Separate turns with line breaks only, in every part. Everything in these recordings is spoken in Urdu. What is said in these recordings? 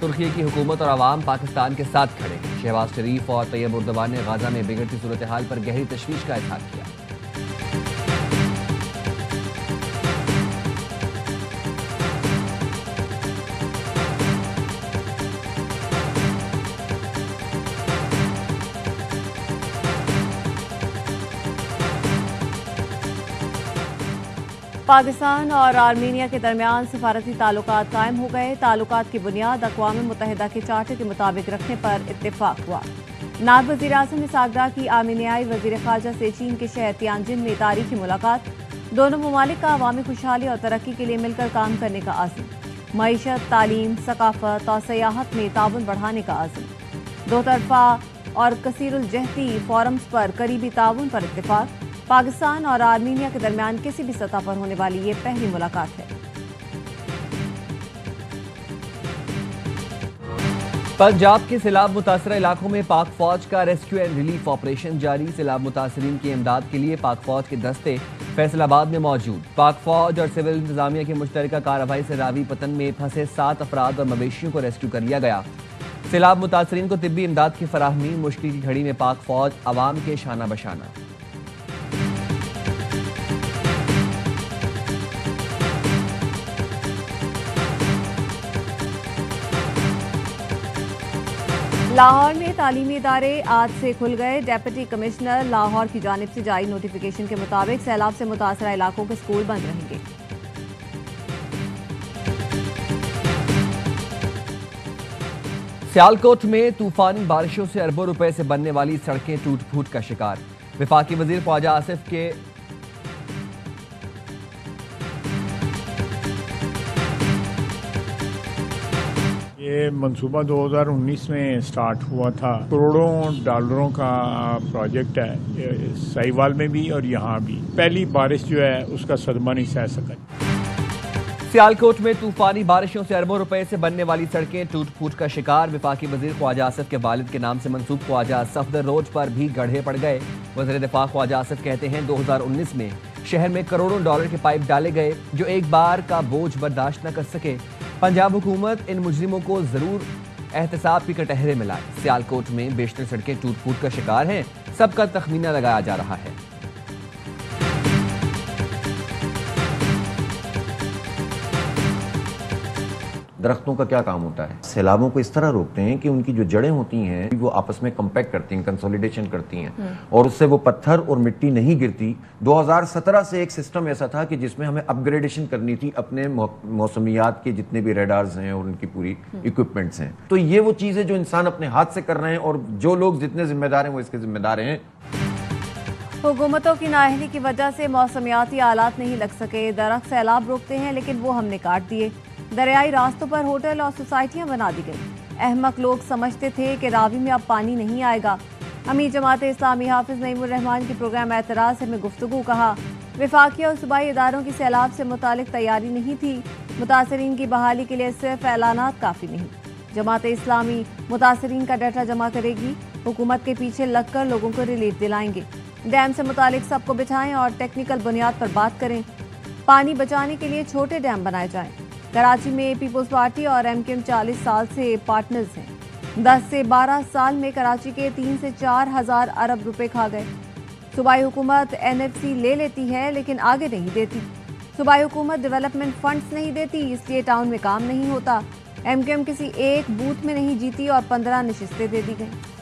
ترکی کی حکومت اور عوام پاکستان کے ساتھ کھڑے ہیں۔ شہباز شریف اور طیب اردوان نے غزہ میں بگڑتی صورتحال پر گہری تشویش کا اظہار کیا۔
پاکستان اور آرمینیا کے درمیان سفارتی تعلقات قائم ہو گئے۔ تعلقات کی بنیاد اقوام متحدہ کے چارٹر کے مطابق رکھنے پر اتفاق ہوا۔ نائب وزیر اعظم اسحاق ڈار کی آرمینیائی وزیر خارجہ سے چین کے شہر تیانجن میں تاریخی ملاقات۔ دونوں ممالک کا عوامی خوشحالی اور ترقی کے لیے مل کر کام کرنے کا عزم۔ معیشت، تعلیم، ثقافت اور سیاحت میں تعاون بڑھانے کا عزم۔ دو طرفہ اور کثیر الجہتی فورمز پر قریبی تعاون پر اتفاق۔ پاکستان اور آرمینیا کے درمیان کسی بھی سطح پر ہونے والی یہ پہلی ملاقات ہے۔
پنجاب کے سیلاب متاثرہ علاقوں میں پاک فوج کا ریسکیو اینڈ ریلیف آپریشن جاری۔ سیلاب متاثرین کی امداد کے لیے پاک فوج کے دستے فیصل آباد میں موجود۔ پاک فوج اور سول انتظامیہ کی مشترکہ کارروائی سے راوی پتن میں پھنسے 7 افراد اور مویشیوں کو ریسکیو کر لیا گیا۔ سیلاب متاثرین کو طبی امداد کی فراہمی۔ مشکل کی گھڑی میں پاک فوج عوام کے شانہ بشانہ۔
لاہور میں تعلیمی ادارے آج سے کھل گئے۔ ڈپٹی کمشنر لاہور کی جانب سے جاری نوٹیفیکیشن کے مطابق سیلاب سے متاثرہ علاقوں کے اسکول بند رہیں گے۔
سیالکوٹ میں طوفانی بارشوں سے اربوں روپے سے بننے والی سڑکیں ٹوٹ پھوٹ کا شکار۔ وفاقی وزیر خواجہ آصف کے
یہ منصوبہ 2019 میں سٹارٹ ہوا تھا۔ کروڑوں ڈالروں کا پروجیکٹ ہے، سائیوال میں بھی اور یہاں بھی۔ پہلی بارش جو ہے اس کا صدمہ نہیں سہ سکا۔
سیالکوٹ میں طوفانی بارشوں سے اربوں روپے سے بننے والی سڑکیں ٹوٹ پھوٹ کا شکار۔ وفاقی وزیر خواجہ آصف کے والد کے نام سے منسوب خواجہ صفدر روڈ پر بھی گڑھے پڑ گئے۔ وزیر دفاع خواجہ آصف کہتے ہیں 2019 میں شہر میں کروڑوں ڈالر کے پائپ ڈالے گئے جو ایک بار کا بوجھ برداشت نہ کر سکے۔ پنجاب حکومت ان مجرموں کو ضرور احتساب کی کٹہرے ملائے۔ سیالکوٹ میں بیشتر سڑکیں ٹوٹ پھوٹ کا شکار ہیں، سب کا تخمینہ لگایا جا رہا ہے۔
درختوں کا کیا کام ہوتا ہے؟ سیلابوں کو اس طرح روکتے ہیں کہ ان کی جو جڑیں ہوتی ہیں وہ آپس میں کمپیکٹ کرتی ہیں، کنسولیڈیشن کرتی ہیں اور اس سے وہ پتھر اور مٹی نہیں گرتی۔ 2017 سے ایک سسٹم ایسا تھا کہ جس میں ہمیں اپ گریڈیشن کرنی تھی اپنے موسمیات کے جتنے بھی ریڈارز ہیں اور ان کی پوری اکوپمنٹس ہیں۔ تو یہ وہ چیز ہے جو انسان اپنے ہاتھ سے کر رہے ہیں اور جو لوگ جتنے ذمہ دار ہیں وہ اس کے ذمہ دار ہیں۔
حکومتوں کی نااہلی کی وجہ سے موسمیاتی آلات نہیں لگ سکے۔ درخت سیلاب روکتے ہیں لیکن وہ ہم نے کاٹ دیے۔ دریائی راستوں پر ہوٹل اور سوسائٹیاں بنا دی گئی۔ احمق لوگ سمجھتے تھے کہ راوی میں اب پانی نہیں آئے گا۔ امیر جماعت اسلامی حافظ نعیم الرحمان کی پروگرام اعتراض سے میں گفتگو کہا۔ وفاقی اور صوبائی اداروں کی سیلاب سے متعلق تیاری نہیں تھی۔ متاثرین کی بحالی کے لیے صرف اعلانات کافی نہیں۔ جماعت اسلامی متاثرین کا ڈیٹا جمع کرے گی۔ حکومت کے پیچھے لگ کر لوگوں کو ریلیف دلائیں گے۔ ڈیم سے متعلق سب کو بٹھائیں اور ٹیکنیکل بنیاد پر بات کریں۔ پانی بچانے کے لیے چھوٹے ڈیم بنائے جائیں۔ کراچی میں پیپلز پارٹی اور ایم کیو ایم 40 سال سے پارٹنرز ہیں۔ 10 سے 12 سال میں کراچی کے 3 سے 4 ہزار ارب روپے کھا گئے۔ صوبائی حکومت NFC لے لیتی ہے لیکن آگے نہیں دیتی۔ صوبائی حکومت ڈیولپمنٹ فنڈز نہیں دیتی، اس لیے ٹاؤن میں کام نہیں ہوتا۔ ایم کیو ایم کسی ایک بوتھ میں نہیں جیتی اور 15 نشستیں دے دی گئیں۔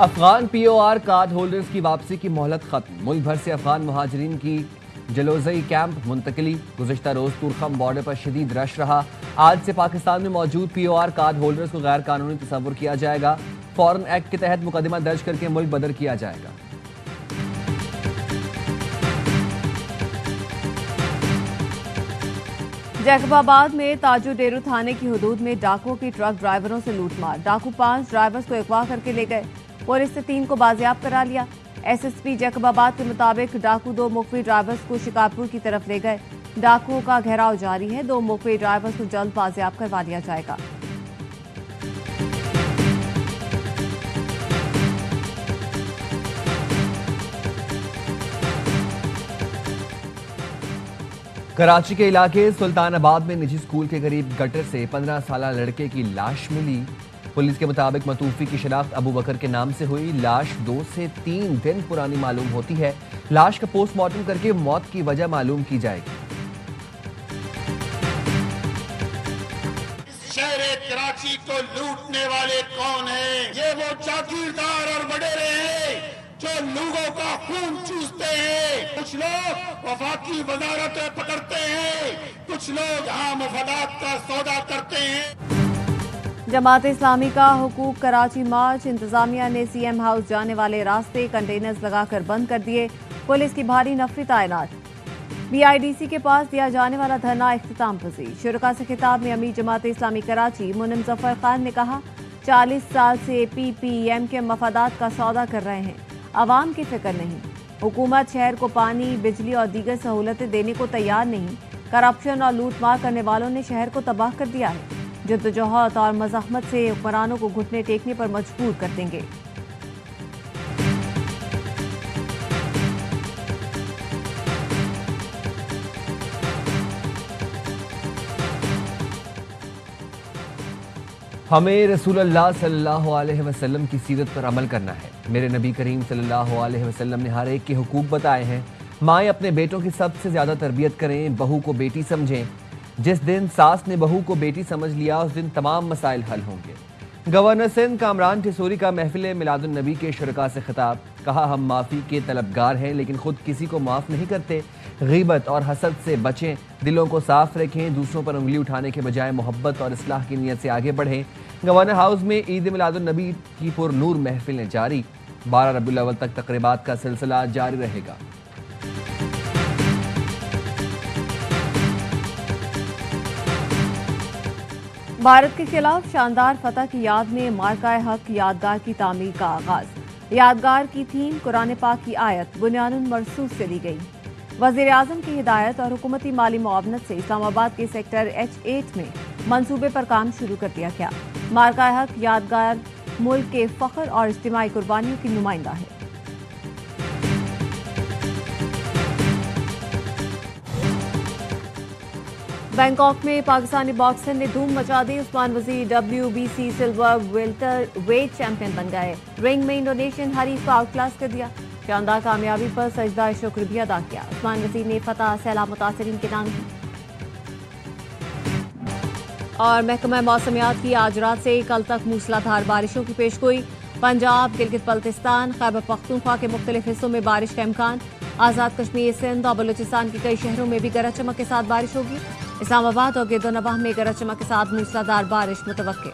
افغان POR کارڈ ہولڈرز کی واپسی کی مہلت ختم۔ ملک بھر سے افغان مہاجرین کی جلوزئی کیمپ منتقلی۔ گزشتہ روز تورخم بارڈر پر شدید رش رہا۔ آج سے پاکستان میں موجود POR کارڈ ہولڈرز کو غیر قانونی تصور کیا جائے گا۔ فورن ایکٹ کے تحت مقدمہ درج کر کے ملک بدر کیا جائے گا۔
جیکب آباد میں تاجو ڈیرو تھانے کی حدود میں ڈاکو کی ٹرک ڈرائیوروں سے لوٹ مار۔ ڈاکو 5 ڈرائیورز کو اغوا کر کے لے گئے۔ پولیس نے 3 کو بازیاب کرا لیا۔ SSP جیکب آباد کے مطابق ڈاکو 2 مخفی ڈرائیورز کو شکارپور کی طرف لے گئے۔ ڈاکوؤں کا گھیراؤ جاری ہے، 2 موپے ڈرائیورز کو جلد بازیاب کروا لیا جائے گا۔
کراچی کے علاقے سلطان آباد میں نجی اسکول کے قریب گٹر سے 15 سالہ لڑکے کی لاش ملی۔ پولیس کے مطابق متوفی کی شناخت ابو بکر کے نام سے ہوئی۔ لاش 2 سے 3 دن پرانی معلوم ہوتی ہے۔ لاش کا پوسٹ مارٹم کر کے موت کی وجہ معلوم کی جائے گی۔
شہر کراچی کو لوٹنے والے کون ہیں؟ یہ وہ جاگیردار اور وڈیرے ہیں جو لوگوں کا خون چوستے ہیں۔ کچھ لوگ وفاقی وزارتیں پکڑتے ہیں، کچھ لوگ یہاں مفادات کا سودا کرتے ہیں۔
جماعت اسلامی کا حقوق کراچی مارچ، انتظامیہ نے سی ایم ہاؤس جانے والے راستے کنٹینرز لگا کر بند کر دیے، پولیس کی بھاری نفری تعینات۔ بی آئی ڈی سی کے پاس دیا جانے والا دھرنا اختتام پذیر۔ شرکاء سے خطاب میں امیر جماعت اسلامی کراچی منم ظفر خان نے کہا، 40 سال سے پی پی ایم کے مفادات کا سودا کر رہے ہیں، عوام کی فکر نہیں۔ حکومت شہر کو پانی، بجلی اور دیگر سہولتیں دینے کو تیار نہیں۔ کرپشن اور لوٹ مار کرنے والوں نے شہر کو تباہ کر دیا ہے۔ جدوجہد اور مزاحمت سے حکمرانوں کو گھٹنے ٹیکنے پر مجبور کر دیں گے۔
ہمیں رسول اللہ صلی اللہ علیہ وسلم کی سیرت پر عمل کرنا ہے۔ میرے نبی کریم صلی اللہ علیہ وسلم نے ہر ایک کے حقوق بتائے ہیں۔ مائیں اپنے بیٹوں کی سب سے زیادہ تربیت کریں، بہو کو بیٹی سمجھیں۔ جس دن ساس نے بہو کو بیٹی سمجھ لیا اس دن تمام مسائل حل ہوں گے۔ گورنر سندھ کامران ٹھسوری کا محفل میلاد النبی کے شرکاء سے خطاب، کہا ہم معافی کے طلبگار ہیں لیکن خود کسی کو معاف نہیں کرتے۔ غیبت اور حسد سے بچیں، دلوں کو صاف رکھیں، دوسروں پر انگلی اٹھانے کے بجائے محبت اور اصلاح کی نیت سے آگے بڑھیں۔ گورنر ہاؤس میں عید میلاد النبی کی پر نور محفلیں جاری، 12 ربیع الاول تک تقریبات کا سلسلہ جاری رہے گا۔
بھارت کے خلاف شاندار فتح کی یاد میں مارکہ حق یادگار کی تعمیر کا آغاز۔ یادگار کی تھیم قرآن پاک کی آیت بنیان مرصوص سے لی گئی۔ وزیر اعظم کی ہدایت اور حکومتی مالی معاونت سے اسلام آباد کے سیکٹر H8 میں منصوبے پر کام شروع کر دیا گیا۔ مارکہ حق یادگار ملک کے فخر اور اجتماعی قربانیوں کی نمائندہ ہے۔ بینکاک میں پاکستانی باکسر نے دھوم مچا دی، عثمان وزیر WBC سلور ویلٹر ویٹ چیمپئن بن گئے۔ رنگ میں انڈونیشین حریف کو آؤٹ کلاس کر دیا، شاندار کامیابی پر سجدہ شکر بھی ادا کیا۔ عثمان وزیر نے فتح سیلاب متاثرین کے نام کی۔ اور محکمہ موسمیات کی آج رات سے کل تک موسلا دھار بارشوں کی پیشگوئی۔ پنجاب، گلگت بلتستان، خیبر پختونخوا کے مختلف حصوں میں بارش کا امکان۔ آزاد کشمیر، سندھ اور بلوچستان کے کئی شہروں میں بھی گرج چمک کے ساتھ بارش ہوگی۔ اسلام آباد اور گرد و نواح میں گرج چمک کے ساتھ موسلا دھار بارش متوقع۔